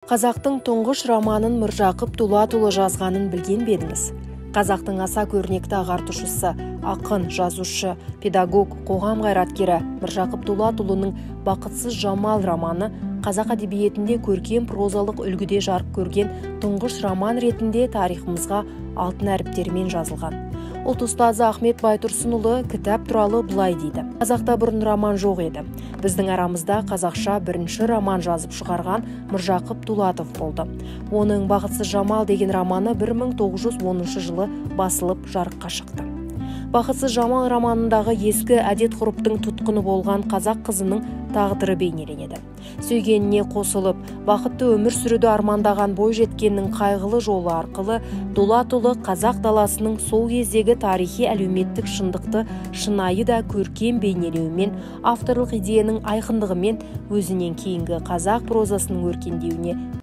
Қазақтың тұңғыш романын Міржақып Дулатұлы жазғанын білген бе едіңіз? Қазақтың аса көрнекті ағартушысы, ақын, жазушы, педагог, қоғам қайраткері Міржақып Дулатұлының «Бақытсыз жамал» романы қазақ әдебиетінде көркем прозалық үлгіде жарық көрген тұңғыш роман ретінде тарихымызға алтын әріптермен жазылған. Ұлт ұстазы Ахмет Байтұрсынұлы кітап туралы былай дейді: Қазақта бұрын роман жоқ еді. Біздің арамызда қазақша бірінші роман жазып шығарған Міржақып Дулатов болды. Оның «Бақытсыз жамал» деген романы 1910 жылы басылып жарыққа шықты. «Бақытсыз жамал» романындағы ескі әдет-ғұрыптың тұтқыны болған қазақ қызының тағдыры бейнеленеді. Сүйгеніне қосылып, бақытты өмір сүруді армандаған бойжеткеннің қайғылы жолы арқылы Дулатұлы қазақ даласының сол кездегі тарихи әлеуметтік шындықты шынайы да көркем бейнелеуімен, авторлық идеяның айқындығымен өзінен кейінгі қазақ прозасының өркендеуіне